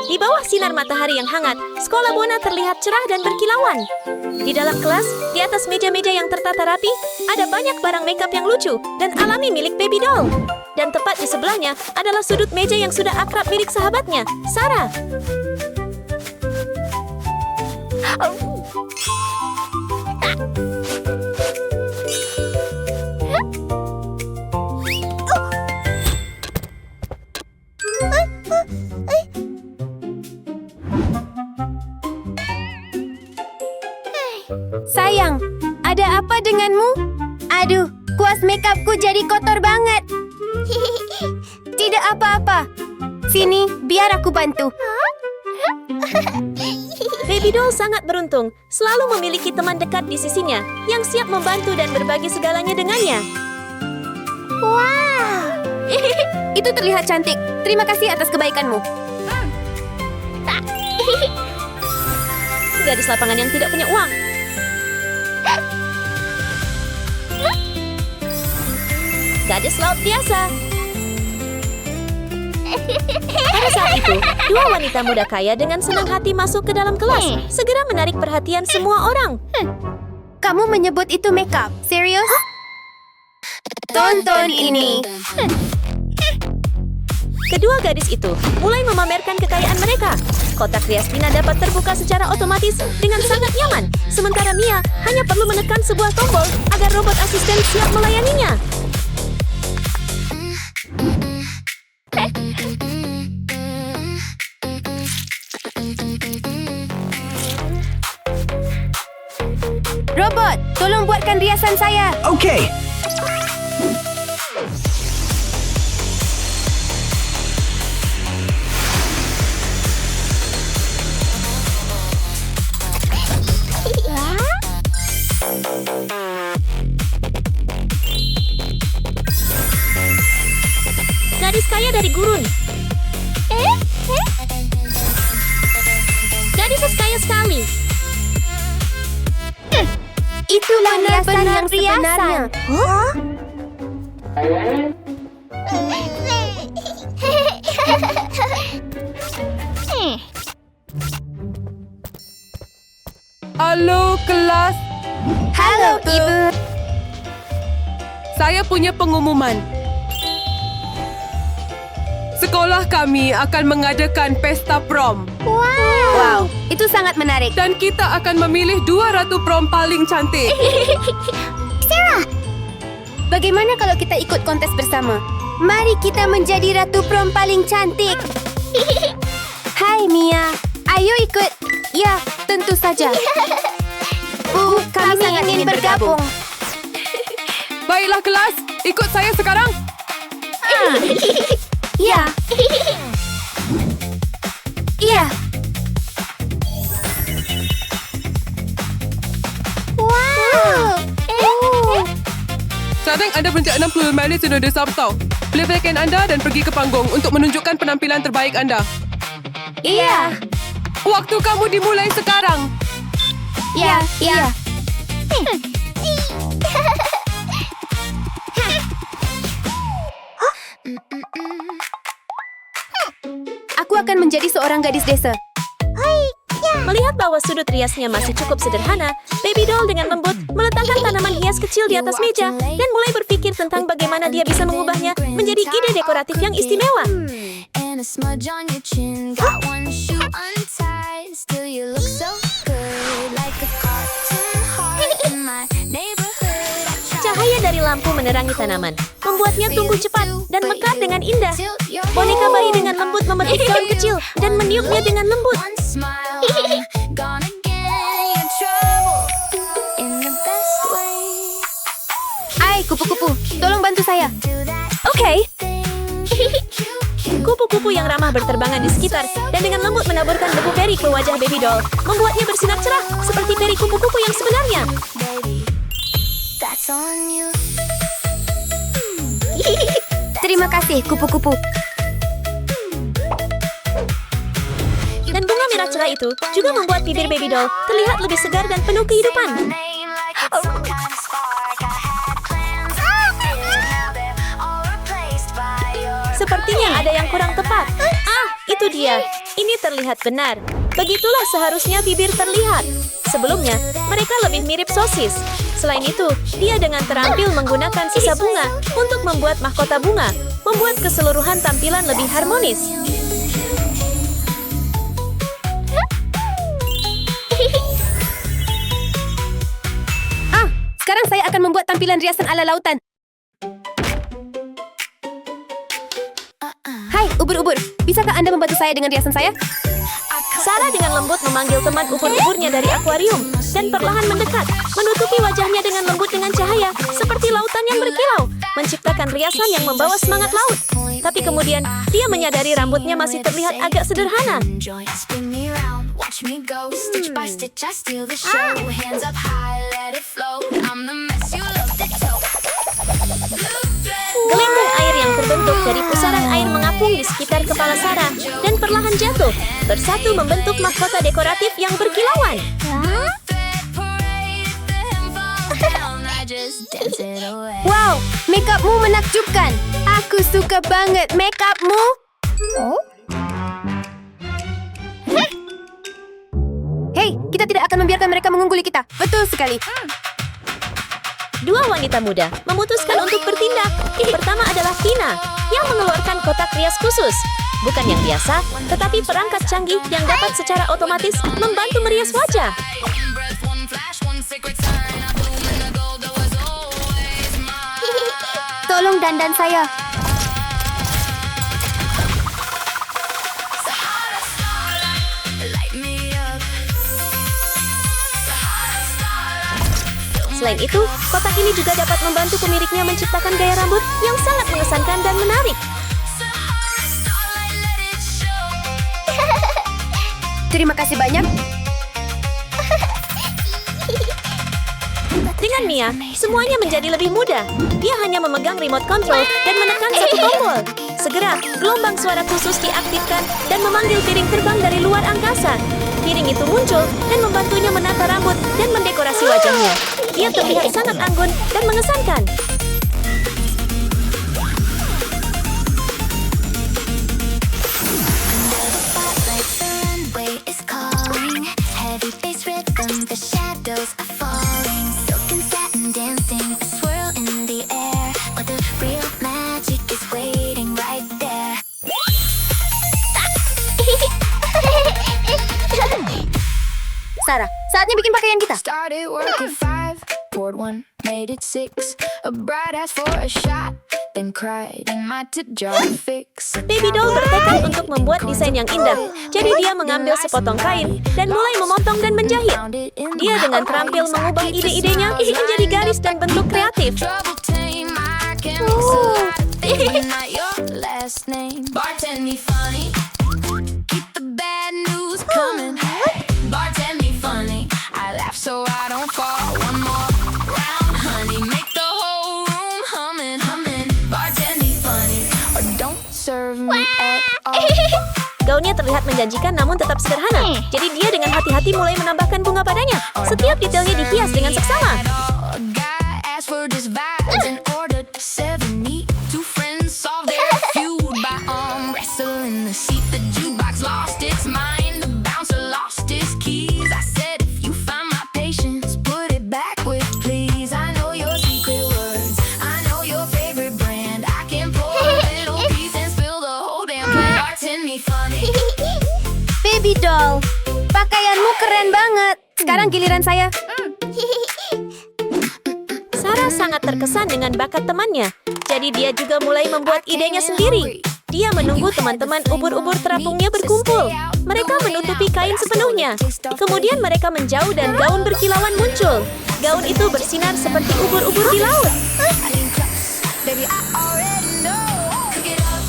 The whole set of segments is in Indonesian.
Di bawah sinar matahari yang hangat, sekolah Bona terlihat cerah dan berkilauan. Di dalam kelas, di atas meja-meja yang tertata rapi, ada banyak barang makeup yang lucu dan alami milik Baby Doll. Dan tepat di sebelahnya adalah sudut meja yang sudah akrab milik sahabatnya, Sarah. Sayang, ada apa denganmu? Aduh, kuas makeupku jadi kotor banget. Tidak apa-apa. Sini, biar aku bantu. Baby Doll sangat beruntung, selalu memiliki teman dekat di sisinya yang siap membantu dan berbagi segalanya dengannya. Wow, itu terlihat cantik. Terima kasih atas kebaikanmu. Gadis lapangan yang tidak punya uang. Gadis laut biasa. Pada saat itu, dua wanita muda kaya dengan senang hati masuk ke dalam kelas, segera menarik perhatian semua orang. Kamu menyebut itu makeup? Serius? Tonton ini. Kedua gadis itu mulai memamerkan kekayaan mereka. Kotak rias Pina dapat terbuka secara otomatis dengan sangat nyaman, sementara Mia hanya perlu menekan sebuah tombol agar robot asisten siap melayaninya. Robot, tolong buatkan riasan saya. Okay. Gadis kaya dari gurun. Gadis kaya sekali. Itulah riasan yang sebenarnya. Halo kelas, Halo, Ibu. saya punya pengumuman. Sekolah kami akan mengadakan pesta prom Wow, itu sangat menarik. dan kita akan memilih 2 ratu prom paling cantik. Bagaimana kalau kita ikut kontes bersama? Mari kita menjadi ratu prom paling cantik. Hai Mia, ayo ikut. Ya, tentu saja. Kami sangat ingin bergabung. Baiklah kelas, ikut saya sekarang. Ya. Ya. Wow. Sekarang anda berencana 60 minit sudah di Sabtu. Beli pakaian anda dan pergi ke panggung untuk menunjukkan penampilan terbaik anda. Iya. Waktu kamu dimulai sekarang. Ya, ya. Aku akan menjadi seorang gadis desa. Melihat bahwa sudut riasnya masih cukup sederhana, Baby Doll dengan lembut meletakkan tanaman hias kecil di atas meja dan mulai berpikir tentang bagaimana dia bisa mengubahnya menjadi ide dekoratif yang istimewa. And a smudge on your chin. Got one shoe untied. Still you look so good. Like a cartoon heart in my neighborhood. Cahaya dari lampu menerangi tanaman, membuatnya tumbuh cepat dan mekar dengan indah. Boneka bayi dengan lembut memetik daun kecil dan meniupnya dengan lembut. One smile. Gonna get you trouble. In the best way. Ai, kupu-kupu, tolong bantu saya. Do that Oke. thing. Kupu-kupu yang ramah berterbangan di sekitar dan dengan lembut menaburkan debu peri ke wajah Baby Doll, membuatnya bersinar cerah seperti peri kupu-kupu yang sebenarnya. Baby, that's on you. Terima kasih, kupu-kupu. Dan bunga merah cerah itu juga membuat bibir Baby Doll terlihat lebih segar dan penuh kehidupan. Name like it's some kind of spark. I had plans, but now they're all replaced by your Sepertinya ada yang kurang tepat. Itu dia. Ini terlihat benar. Begitulah seharusnya bibir terlihat. Sebelumnya, mereka lebih mirip sosis. Selain itu, dia dengan terampil menggunakan sisa bunga untuk membuat mahkota bunga, membuat keseluruhan tampilan lebih harmonis. Sekarang saya akan membuat tampilan riasan ala lautan. Hai, ubur-ubur. Bisakah Anda membantu saya dengan riasan saya? Sarah dengan lembut memanggil teman ubur-uburnya dari akuarium dan perlahan mendekat, menutupi wajahnya dengan lembut dengan cahaya, seperti lautan yang berkilau, menciptakan riasan yang membawa semangat laut. Tapi kemudian, dia menyadari rambutnya masih terlihat agak sederhana. Spin me round, watch me go. Stitch by stitch, I steal the show. Hands up high, let it flow. I'm the mess you love to tote. Gelembung air yang terbentuk dari pusaran air mengapung di sekitar kepala Sarah dan perlahan jatuh, bersatu membentuk mahkota dekoratif yang berkilauan. Wow, makeupmu menakjubkan. Aku suka banget makeupmu. Hei, kita tidak akan membiarkan mereka mengungguli kita. Betul sekali. Dua wanita muda memutuskan untuk bertindak. Pertama adalah Tina, yang mengeluarkan kotak rias khusus. Bukan yang biasa, tetapi perangkat canggih yang dapat secara otomatis membantu merias wajah. Tolong dandan saya. Selain itu, kotak ini juga dapat membantu pemiliknya menciptakan gaya rambut yang sangat mengesankan dan menarik. Terima kasih banyak. Dengan Mia, semuanya menjadi lebih mudah. Dia hanya memegang remote control dan menekan satu tombol. Segera, gelombang suara khusus diaktifkan dan memanggil piring terbang dari luar angkasa. Piring itu muncul dan membantunya menata rambut dan mendekorasi wajahnya. Dia terlihat sangat anggun dan mengesankan. Sarah, saatnya bikin pakaian kita. Started work at 5, poured one, made it 6. A bright ass for a shot, then cried in my tip jar fix. Baby doll bertekad untuk membuat desain yang indah. Jadi dia mengambil sepotong kain dan mulai memotong dan menjahit. Dia dengan terampil mengubah ide-idenya menjadi garis dan bentuk kreatif. Trouble tame, I can't mix a lot of things, but not your last name. Bartend me funny, keep the bad news coming. Bartend me funny, I laugh so I don't fall. One more round, honey, make the whole room humming, humming. Bartend me funny, or don't serve me at all. Gaunnya terlihat menjanjikan namun tetap sederhana. Jadi dia dengan hati-hati mulai menambahkan bunga padanya. Setiap detailnya dihias dengan seksama. A guy asked for just vibes and ordered 70. Two friends solved their feud by arm wrestling the seat. The jukebox lost its mind, the bouncer lost his keys. I said, if you find my patience, put it back with please. I know your secret words, I know your favorite brand. I can pour a little piece and spill the whole damn plan. Bartend me funny. Baby doll, pakaianmu keren banget. Sekarang giliran saya. Sarah sangat terkesan dengan bakat temannya. Jadi dia juga mulai membuat idenya sendiri. Dia menunggu teman-teman ubur-ubur terapungnya berkumpul. Mereka menutupi kain sepenuhnya. Kemudian mereka menjauh dan gaun berkilauan muncul. Gaun itu bersinar seperti ubur-ubur di laut. Baby, I already know. Cook it up,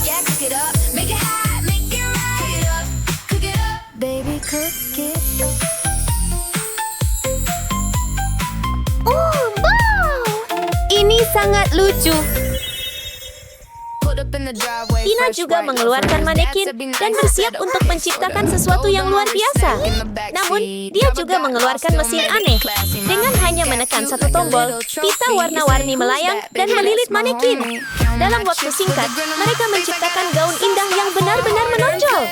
yeah, cook it up. Make it hot, make it right. Cook it up, baby, cook it up. Ini sangat lucu. Put up in the driveway, Tina fresh juga white, mengeluarkan first manekin dance, be dan nice, bersiap set untuk up, menciptakan set up, sesuatu yang luar biasa. in the backseat, Namun, dia double juga dot, mengeluarkan still mesin made it aneh. classy. Dengan My hanya cat menekan cute satu like a tombol, little pita trophy. warna-warni Say, melayang who's that? dan Baby, melilit that's my manekin. homie. Dalam waktu singkat, mereka menciptakan gaun indah yang benar-benar menonjol.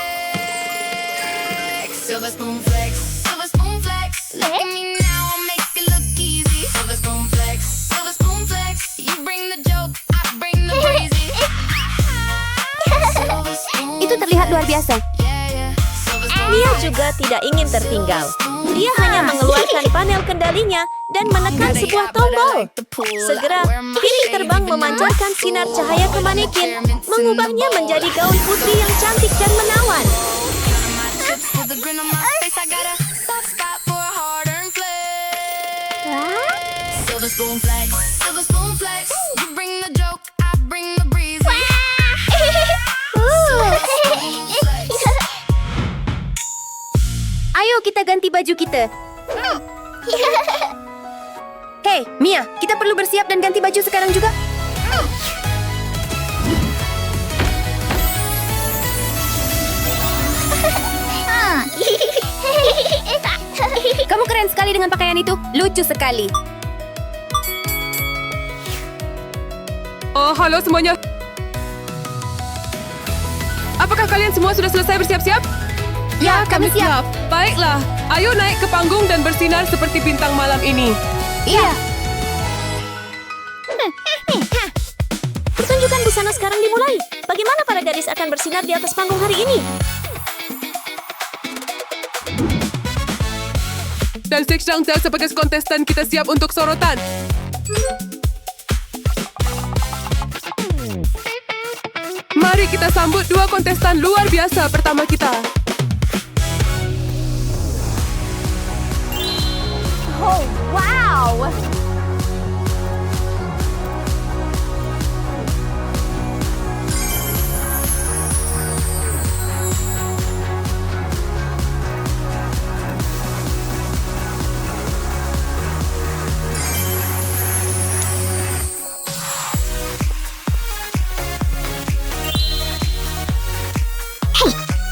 Silver spoon flex, silver spoon flex. Look at me now, I'll make it look easy. Silver spoon flex, silver spoon flex. You bring the joke, I bring the breezy. Silver spoon Itu terlihat luar biasa. yeah, yeah. Silver spoon Mia juga tidak ingin tertinggal. Dia hanya mengeluarkan panel kendalinya dan menekan sebuah tombol. Segera, piring terbang memancarkan sinar cahaya ke manekin, mengubahnya menjadi gaun putri yang cantik dan menawan. chips with a grin on my face. I got a soft spot for a hard-earned flex. Silver spoon flex, silver spoon flex. You bring the joke, I bring the breezy. Ayo kita ganti baju kita. Hei, Mia, kita perlu bersiap dan ganti baju sekarang juga. Kamu keren sekali dengan pakaian itu. Lucu sekali. Oh, halo semuanya. Apakah kalian semua sudah selesai bersiap-siap? Ya, kami siap. Baiklah, ayo naik ke panggung dan bersinar seperti bintang malam ini. Iya. Pertunjukan busana sekarang dimulai. Bagaimana para gadis akan bersinar di atas panggung hari ini? Dan Six Changzhou sebagai kontestan kita siap untuk sorotan. Mari kita sambut dua kontestan luar biasa pertama kita. Oh, wow.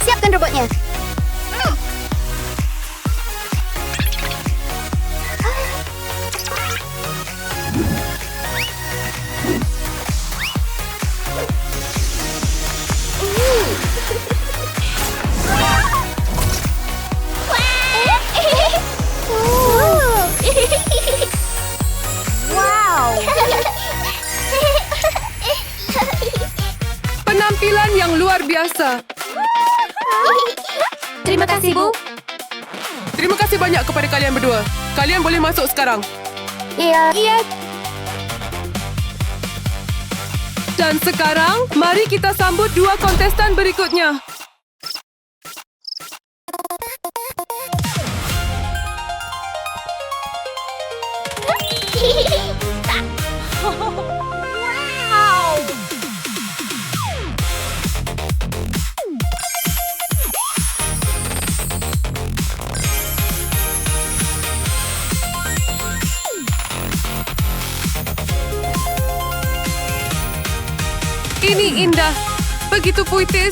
Siapkan robotnya. Wow. Penampilan yang luar biasa. Terima kasih, Bu. Terima kasih banyak kepada kalian berdua. Kalian boleh masuk sekarang. Iya. Iya. Dan sekarang, mari kita sambut dua kontestan berikutnya. Ini indah, begitu puitis.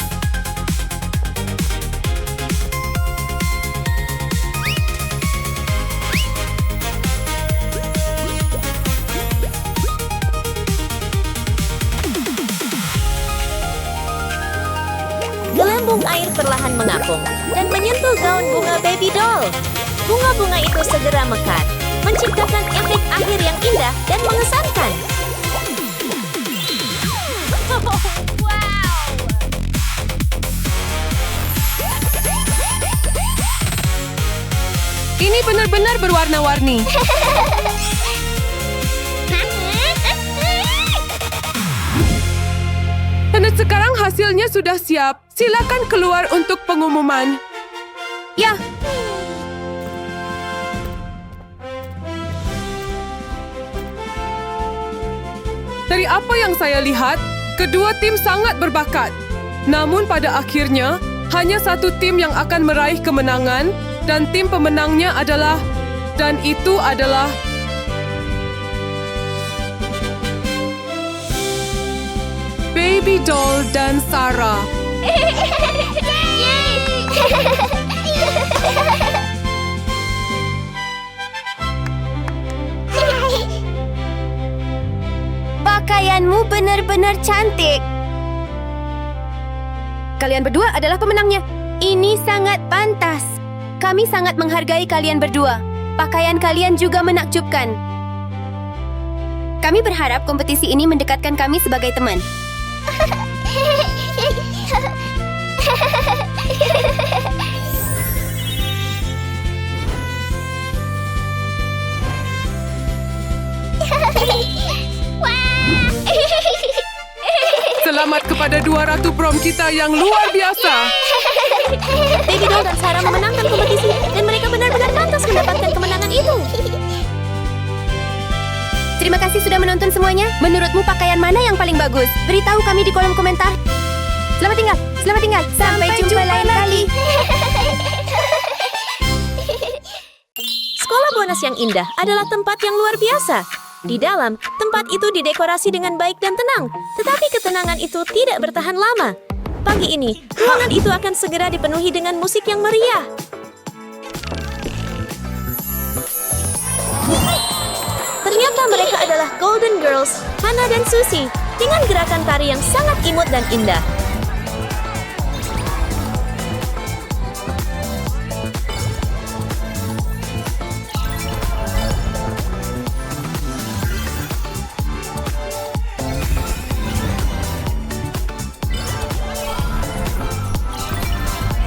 Gelembung air perlahan mengapung dan menyentuh gaun bunga baby doll. Bunga-bunga itu segera mekar, menciptakan efek akhir yang indah dan mengesankan. Ini benar-benar berwarna-warni. Dan sekarang hasilnya sudah siap. Silakan keluar untuk pengumuman. Ya. Dari apa yang saya lihat, kedua tim sangat berbakat. Namun pada akhirnya, hanya satu tim yang akan meraih kemenangan dan tim pemenangnya adalah... Dan itu adalah... Baby Doll dan Sarah. Pakaianmu benar benar-benar cantik. Kalian berdua adalah pemenangnya. Ini sangat pantas. Kami sangat menghargai kalian berdua. Pakaian kalian juga menakjubkan. Kami berharap kompetisi ini mendekatkan kami sebagai teman. Selamat kepada dua ratu prom kita yang luar biasa. Baby Doll dan Sarah memenangkan kompetisi dan mereka benar-benar pantas mendapatkan kemenangan itu. Terima kasih sudah menonton semuanya. Menurutmu pakaian mana yang paling bagus? Beritahu kami di kolom komentar. Selamat tinggal. Selamat tinggal. Sampai jumpa lain kali. Sekolah bonus yang indah adalah tempat yang luar biasa. Di dalam, tempat itu didekorasi dengan baik dan tenang. Tetapi ketenangan itu tidak bertahan lama. Pagi ini, ruangan itu akan segera dipenuhi dengan musik yang meriah. Ternyata mereka adalah Golden Girls, Hannah dan Susie, dengan gerakan tari yang sangat imut dan indah.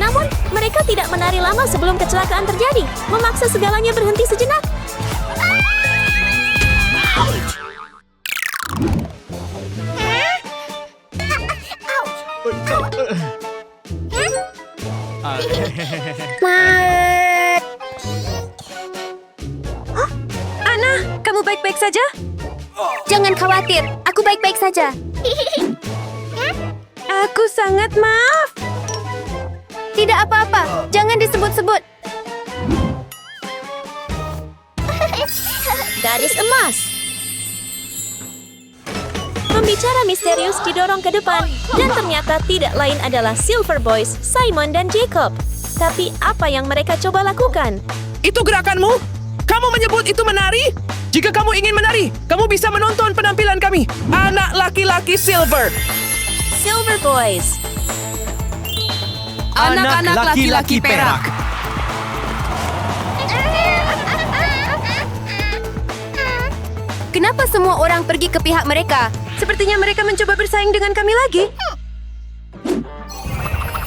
Namun, mereka tidak menari lama sebelum kecelakaan terjadi, memaksa segalanya berhenti sejenak. Anna, kamu baik-baik saja? Jangan khawatir, aku baik-baik saja. Aku sangat maaf. Tidak apa-apa, jangan disebut-sebut. Garis emas. Pembicara misterius didorong ke depan dan ternyata tidak lain adalah Silver Boys, Simon dan Jacob. Tapi apa yang mereka coba lakukan? Itu gerakanmu? Kamu menyebut itu menari? Jika kamu ingin menari, kamu bisa menonton penampilan kami. Anak laki-laki Silver. Silver Boys. Anak-anak laki-laki perak. Kenapa semua orang pergi ke pihak mereka? Sepertinya mereka mencoba bersaing dengan kami lagi.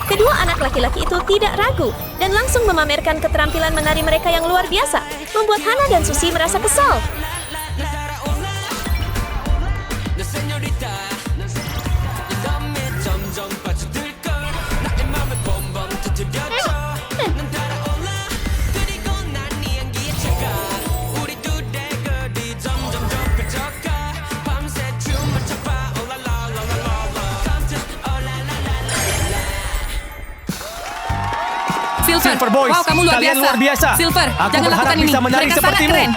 Kedua anak laki-laki itu tidak ragu dan langsung memamerkan keterampilan menari mereka yang luar biasa, membuat Hannah dan Susie merasa kesal. Silver Boys, wow, kamu luar kalian biasa. luar biasa. Silver, Aku jangan berharap lakukan ini. bisa menari Mereka sangat sepertimu. keren.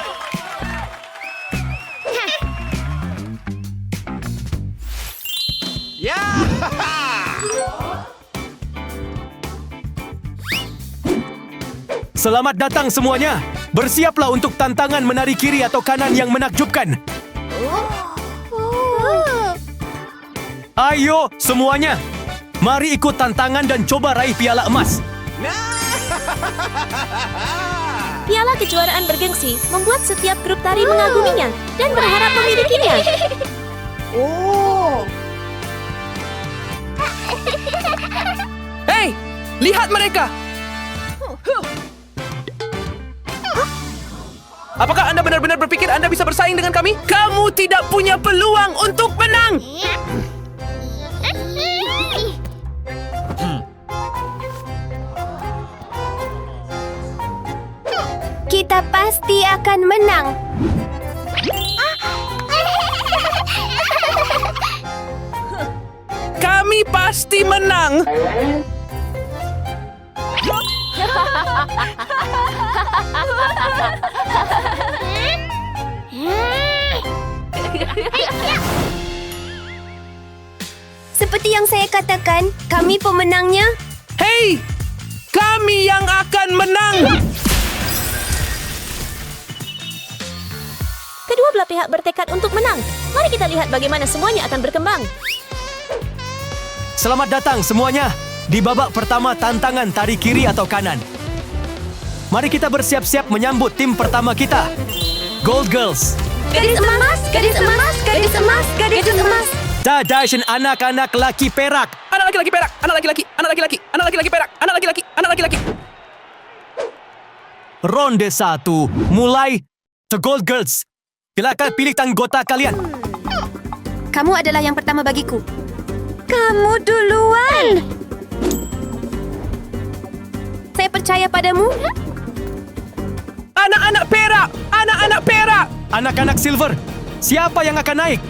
Selamat datang semuanya. Bersiaplah untuk tantangan menari kiri atau kanan yang menakjubkan. Ayo semuanya. Mari ikut tantangan dan coba raih piala emas. Piala kejuaraan bergengsi membuat setiap grup tari mengaguminya dan berharap memilikinya. Hei, lihat mereka. Apakah Anda benar-benar berpikir Anda bisa bersaing dengan kami? Kamu tidak punya peluang untuk menang. Kita pasti akan menang. Kami pasti menang. Seperti yang saya katakan, kami pemenangnya. Hei, kami yang akan menang. Kedua Kedua belah pihak bertekad untuk menang. Mari kita lihat bagaimana semuanya akan berkembang. Selamat datang semuanya di babak pertama tantangan tarik kiri atau kanan. Mari kita bersiap-siap menyambut tim pertama kita, Gold Girls. Gadis emas, gadis emas, gadis emas, gadis emas. Dadashin anak-anak laki perak. Anak laki-laki perak, anak laki-laki, anak laki-laki, anak laki-laki perak, anak laki-laki, anak laki-laki. Ronde 1, mulai. The Gold Girls. Silakan pilih anggota kalian. Kamu adalah yang pertama bagiku. Kamu duluan. Saya percaya padamu. Anak-anak perak, anak-anak perak. Anak-anak silver, siapa yang akan naik?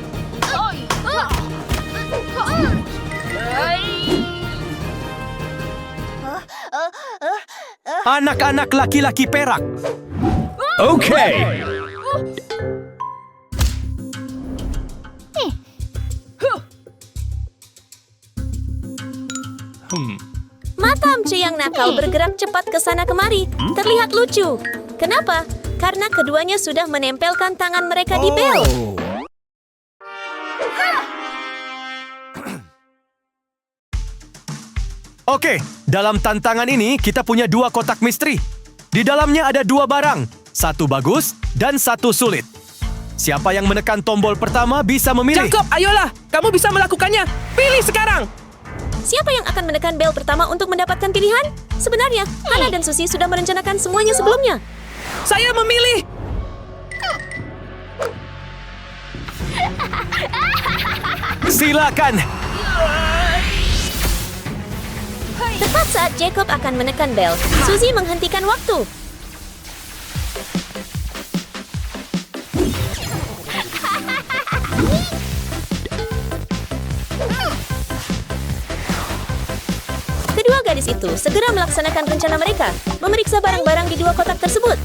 Anak-anak laki-laki perak. Okay. Mata Amce yang nakal bergerak cepat ke sana kemari. Terlihat lucu. Kenapa? Karena keduanya sudah menempelkan tangan mereka di bel. Oke, dalam tantangan ini kita punya 2 kotak misteri. Di dalamnya ada 2 barang, 1 bagus dan 1 sulit. Siapa yang menekan tombol pertama bisa memilih. Jacob, ayolah. Kamu bisa melakukannya. Pilih sekarang. Siapa yang akan menekan bel pertama untuk mendapatkan pilihan? Sebenarnya, Hana dan Susie sudah merencanakan semuanya sebelumnya. Saya memilih. Silakan. Tepat saat Jacob akan menekan bel, Susie menghentikan waktu. Kedua gadis itu segera melaksanakan rencana mereka, memeriksa barang-barang di 2 kotak tersebut.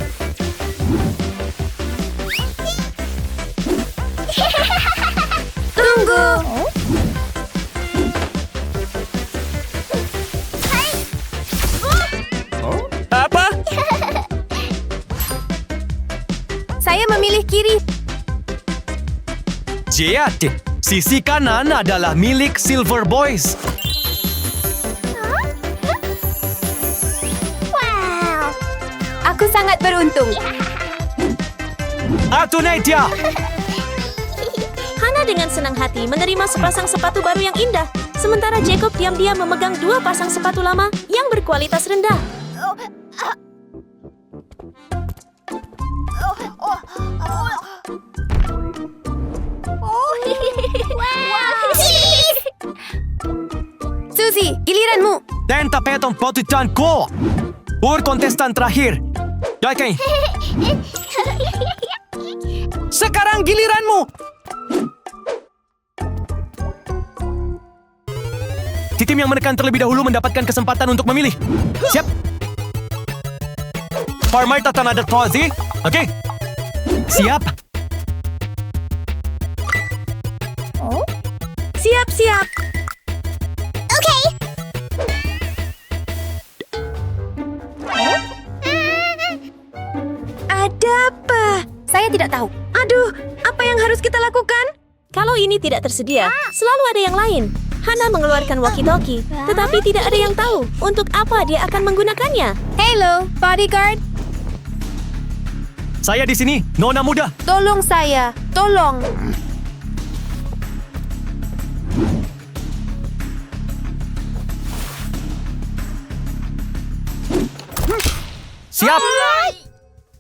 Tunggu. Apa? Saya memilih kiri. Jeat, sisi kanan adalah milik Silver Boys. Aku sangat beruntung. Atunai dia. Hana dengan senang hati menerima sepasang sepatu baru yang indah, sementara Jacob diam-diam memegang 2 pasang sepatu lama yang berkualitas rendah. Susie, giliranmu. Tenta petong potutan ko. Kontestan terakhir. Oke. Sekarang giliranmu. Tim yang menekan terlebih dahulu mendapatkan kesempatan untuk memilih. Siap. Farmai tatan ada posi. Oke. Siap. Siap-siap. Ada apa? Saya tidak tahu. Aduh, apa yang harus kita lakukan? Kalau ini tidak tersedia, selalu ada yang lain. Hana mengeluarkan walkie-talkie, tetapi tidak ada yang tahu untuk apa dia akan menggunakannya. Hello, bodyguard. Saya di sini, Nona muda. Tolong saya. Tolong. Siap.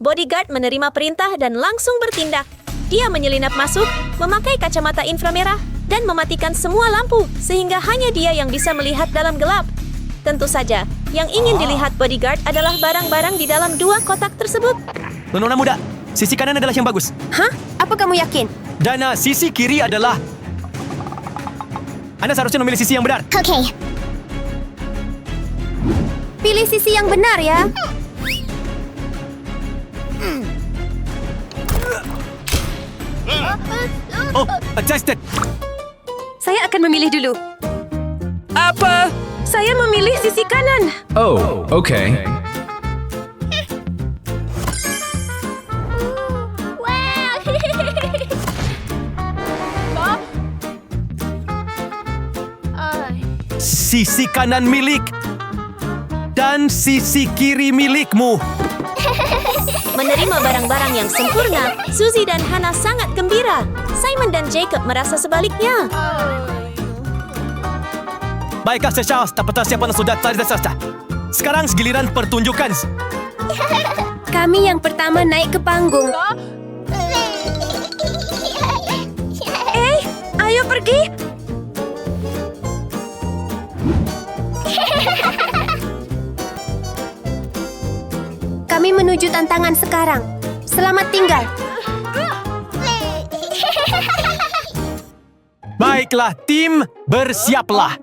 Bodyguard menerima perintah dan langsung bertindak. Dia menyelinap masuk, memakai kacamata inframerah, dan mematikan semua lampu, sehingga hanya dia yang bisa melihat dalam gelap. Tentu saja, yang ingin dilihat bodyguard adalah barang-barang di dalam 2 kotak tersebut. Nona muda, sisi kanan adalah yang bagus. Hah? Apa kamu yakin? Dan sisi kiri adalah... Anda seharusnya memilih sisi yang benar. Oke. Pilih sisi yang benar ya. Oh, adjusted. Saya akan memilih dulu. Apa? Saya memilih sisi kanan. Oh, okay. sisi kanan milik dan sisi kiri milikmu. Menerima barang-barang yang sempurna, Suzy dan Hannah sangat gembira. Simon dan Jacob merasa sebaliknya. Baiklah, Charles, tak petang siapa yang sudah tadi dah. Sekarang giliran pertunjukan. Kami yang pertama naik ke panggung. Ayo pergi. Kami menuju tantangan sekarang. Selamat tinggal. Baiklah, tim, bersiaplah.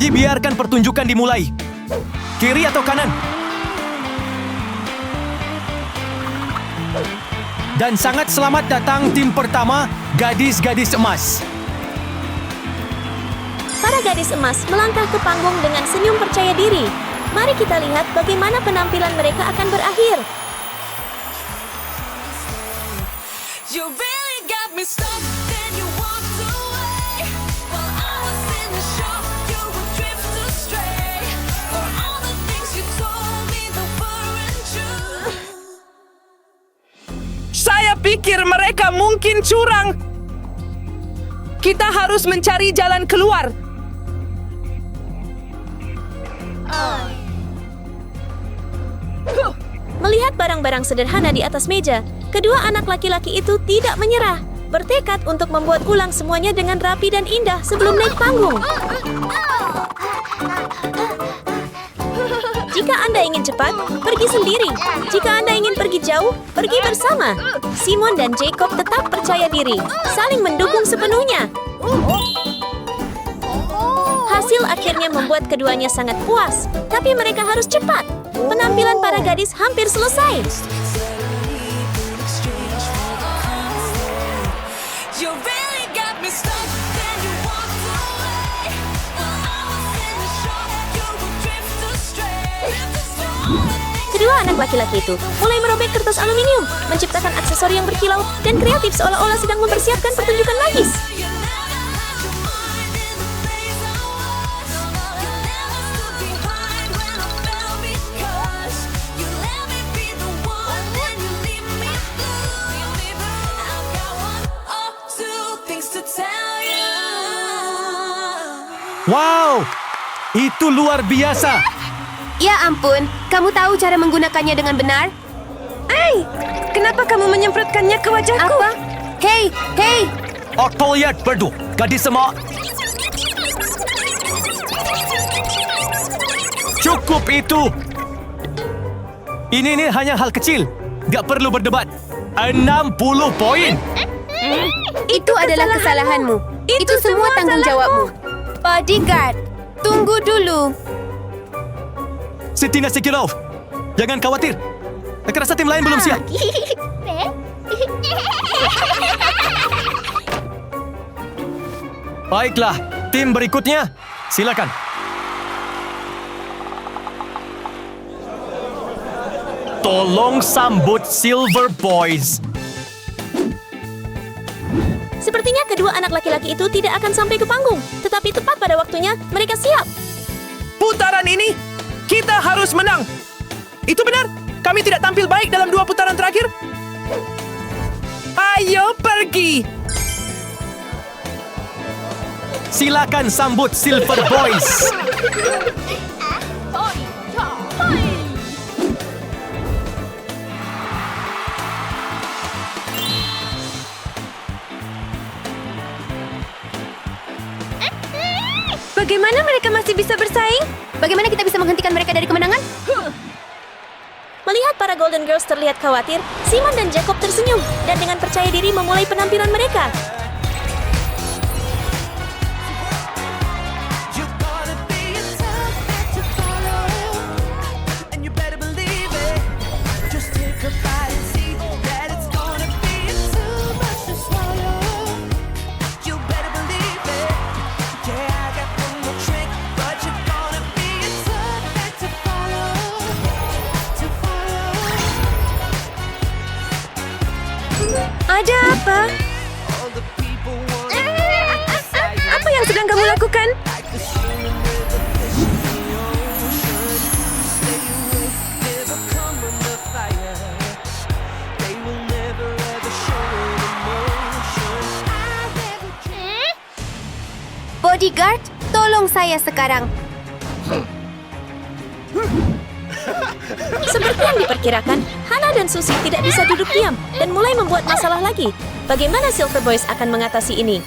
Dibiarkan pertunjukan dimulai. Kiri atau kanan? Dan sangat selamat datang tim pertama, Gadis-Gadis Emas. Para gadis emas melangkah ke panggung dengan senyum percaya diri. Mari kita lihat bagaimana penampilan mereka akan berakhir. You really got me stuck, then you walked away. While I was in the shop, you would drift astray. For all the things you told me that weren't true. Saya pikir mereka mungkin curang. Kita harus mencari jalan keluar. Melihat barang-barang sederhana di atas meja, kedua anak laki-laki itu tidak menyerah. Bertekad untuk membuat ulang semuanya dengan rapi dan indah sebelum naik panggung. Jika Anda ingin cepat, pergi sendiri. Jika Anda ingin pergi jauh, pergi bersama. Simon dan Jacob tetap percaya diri, saling mendukung sepenuhnya. Hasil akhirnya membuat keduanya sangat puas, tapi mereka harus cepat. Penampilan para gadis hampir selesai. You really got me stuck, then you walked away. While I was in the shop, you would drift astray. Kedua anak laki-laki itu mulai merobek kertas aluminium, menciptakan aksesori yang berkilau dan kreatif seolah-olah sedang mempersiapkan pertunjukan magis. You never had your mind in the place I was. You never stood behind when I fell because you let me be the one, then you leave me blue. I've got one or two things to tell you. Wow, itu luar biasa. Ya ampun, kamu tahu cara menggunakannya dengan benar? Kenapa kamu menyemprotkannya ke wajahku? Apa? Hei, hei! Aku lihat berdua, gadis semua. Cukup itu. Ini hanya hal kecil. Gak perlu berdebat. 60 poin. Itu adalah kesalahanmu. Itu semua tanggung jawabmu. Bodyguard, tunggu dulu. Siti Nasikirov, jangan khawatir. Aku rasa tim lain belum siap. Baiklah, tim berikutnya. Silakan. Tolong sambut Silver Boys. Sepertinya kedua anak laki-laki itu tidak akan sampai ke panggung, tetapi tepat pada waktunya mereka siap. Putaran ini, kita harus menang. Itu benar. Kami tidak tampil baik dalam 2 putaran terakhir. Ayo pergi. Silakan sambut Silver Boys. Bagaimana mereka masih bisa bersaing? Bagaimana kita bisa menghentikan mereka dari kemenangan? Melihat para Golden Girls terlihat khawatir, Simon dan Jacob tersenyum dan dengan percaya diri memulai penampilan mereka. Ada apa? Apa yang sedang kamu lakukan? Bodyguard, tolong saya sekarang. Seperti yang diperkirakan, Hana dan Susie tidak bisa duduk diam dan mulai membuat masalah lagi. Bagaimana Silver Boys akan mengatasi ini?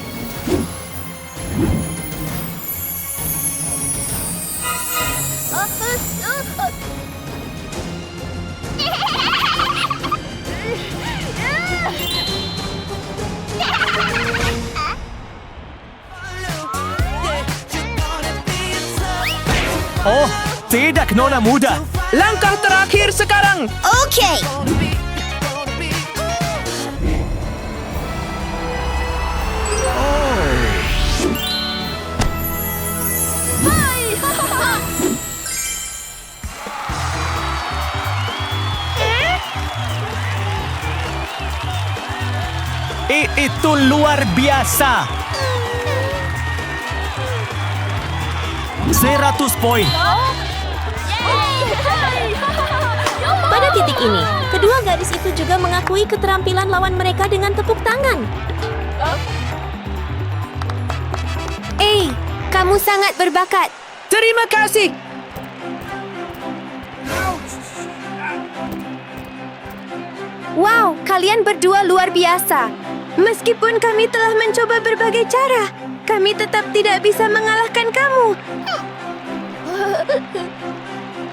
Oh, tidak Nona muda. Langkah terakhir sekarang. Oke. Itu luar biasa. 100 poin. Pada titik ini, kedua gadis itu juga mengakui keterampilan lawan mereka dengan tepuk tangan. Kamu sangat berbakat. Terima kasih. Wow, kalian berdua luar biasa. Meskipun kami telah mencoba berbagai cara, kami tetap tidak bisa mengalahkan kamu.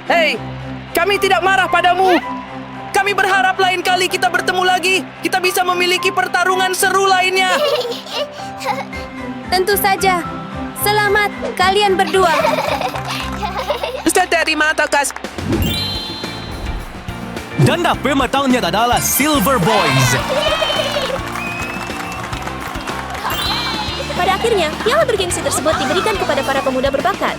Hei, kami tidak marah padamu. Kami berharap lain kali kita bertemu lagi, kita bisa memiliki pertarungan seru lainnya. Tentu saja. Selamat kalian berdua. Terima kasih. Dan pemenangnya adalah Silver Boys. Pada akhirnya, piala bergengsi tersebut diberikan kepada para pemuda berbakat.